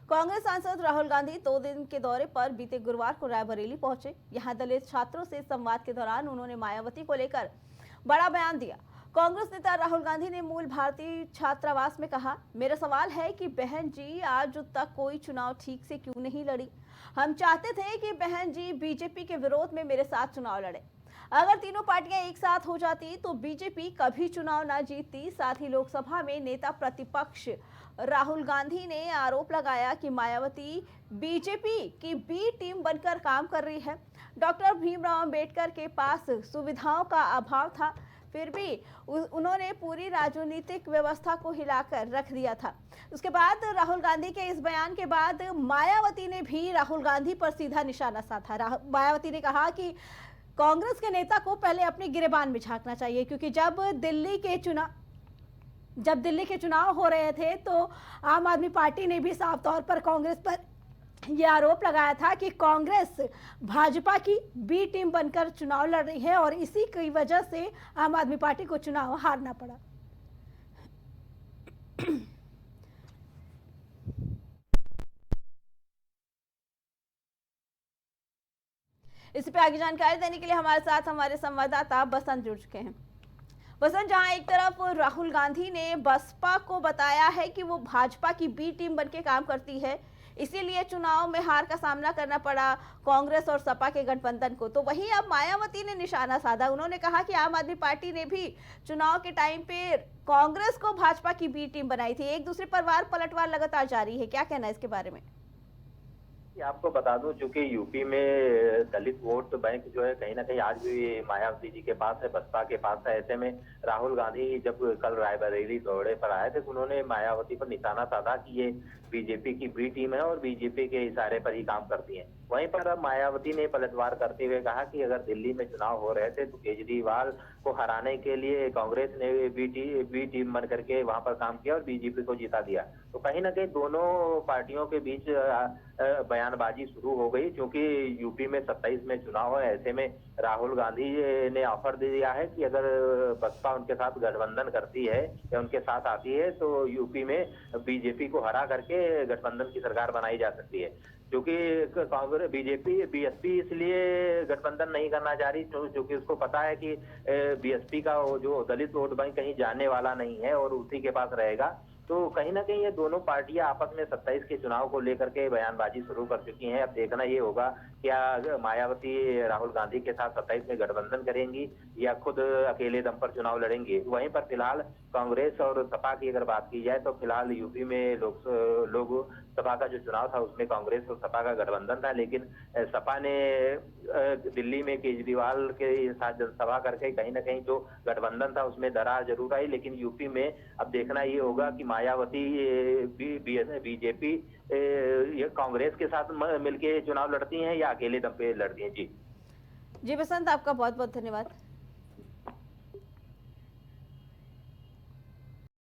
कांग्रेस सांसद राहुल गांधी 2 दिन के दौरे पर बीते गुरुवार को रायबरेली पहुंचे। यहां दलित छात्रों से संवाद के दौरान उन्होंने मायावती को लेकर बड़ा बयान दिया। कांग्रेस नेता राहुल गांधी ने मूल भारतीय छात्रावास में कहा, मेरा सवाल है कि बहन जी आज तक कोई चुनाव ठीक से क्यों नहीं लड़ी। हम चाहते थे कि बहन जी बीजेपी के विरोध में मेरे साथ चुनाव लड़े। अगर तीनों पार्टियां एक साथ हो जाती तो बीजेपी कभी चुनाव न जीतती। साथ ही लोकसभा में नेता प्रतिपक्ष राहुल गांधी ने आरोप लगाया कि मायावती बीजेपी की बी टीम बनकर काम कर रही है। डॉक्टर भीमराव अंबेडकर के पास सुविधाओं का अभाव था, फिर भी उन्होंने पूरी राजनीतिक व्यवस्था को हिलाकर रख दिया था। उसके बाद राहुल गांधी के इस बयान के बाद मायावती ने भी राहुल गांधी पर सीधा निशाना साधा। मायावती ने कहा कि कांग्रेस के नेता को पहले अपने गिरेबान में झांकना चाहिए, क्योंकि जब दिल्ली के चुनाव हो रहे थे तो आम आदमी पार्टी ने भी साफ तौर पर कांग्रेस पर यह आरोप लगाया था कि कांग्रेस भाजपा की बी टीम बनकर चुनाव लड़ रही है और इसी की वजह से आम आदमी पार्टी को चुनाव हारना पड़ा। इस पे आगे जानकारी देने के लिए हमारे साथ हमारे संवाददाता बसंत जुड़ चुके हैं। बसंत, जहां एक तरफ राहुल गांधी ने बसपा को बताया है कि वो भाजपा की बी टीम बनके काम करती है, इसीलिए चुनाव में हार का सामना करना पड़ा कांग्रेस और सपा के गठबंधन को, तो वहीं अब मायावती ने निशाना साधा। उन्होंने कहा कि आम आदमी पार्टी ने भी चुनाव के टाइम पे कांग्रेस को भाजपा की बी टीम बनाई थी। एक दूसरे पर वार पलटवार लगातार जारी है, क्या कहना है इसके बारे में? आपको बता दूं, चूंकि यूपी में दलित वोट बैंक जो है कहीं ना कहीं आज भी मायावती जी के पास है, बसपा के पास है। ऐसे में राहुल गांधी जब कल रायबरेली दौरे पर आए थे तो उन्होंने मायावती पर निशाना साधा कि ये बीजेपी की बी टीम है और बीजेपी के इशारे पर ही काम करती है। वहीं पर अब मायावती ने पलटवार करते हुए कहा कि अगर दिल्ली में चुनाव हो रहे थे तो केजरीवाल को हराने के लिए कांग्रेस ने बी टीम बन करके वहां पर काम किया और बीजेपी को जिता दिया। तो कहीं ना कहीं दोनों पार्टियों के बीच बयानबाजी शुरू हो गई, क्योंकि यूपी में 27 में चुनाव है। ऐसे में राहुल गांधी ने ऑफर दे दिया है कि अगर बसपा उनके साथ गठबंधन करती है या उनके साथ आती है तो यूपी में बीजेपी को हरा करके गठबंधन की सरकार बनाई जा सकती है। क्योंकि कांग्रेस बीएसपी इसलिए गठबंधन नहीं करना चाह रही क्योंकि उसको पता है कि बीएसपी का जो दलित वोट बैंक कहीं जाने वाला नहीं है और उसी के पास रहेगा। तो कहीं ना कहीं ये दोनों पार्टियां आपस में 27 के चुनाव को लेकर के बयानबाजी शुरू कर चुकी हैं। अब देखना ये होगा क्या मायावती राहुल गांधी के साथ 27 में गठबंधन करेंगी या खुद अकेले दम पर चुनाव लड़ेंगी। वहीं पर फिलहाल कांग्रेस और सपा की अगर बात की जाए तो फिलहाल यूपी में लोकसभा का जो चुनाव था उसमें कांग्रेस और सपा का गठबंधन था, लेकिन सपा ने दिल्ली में केजरीवाल के साथ जनसभा करके कहीं ना कहीं जो गठबंधन था उसमें दरार जरूर आई। लेकिन यूपी में अब देखना ये होगा कि मायावती बीजेपी ये कांग्रेस के साथ मिलके चुनाव लड़ती हैं या अकेले दम पे लड़ती हैं। जी बसंत, आपका बहुत बहुत धन्यवाद।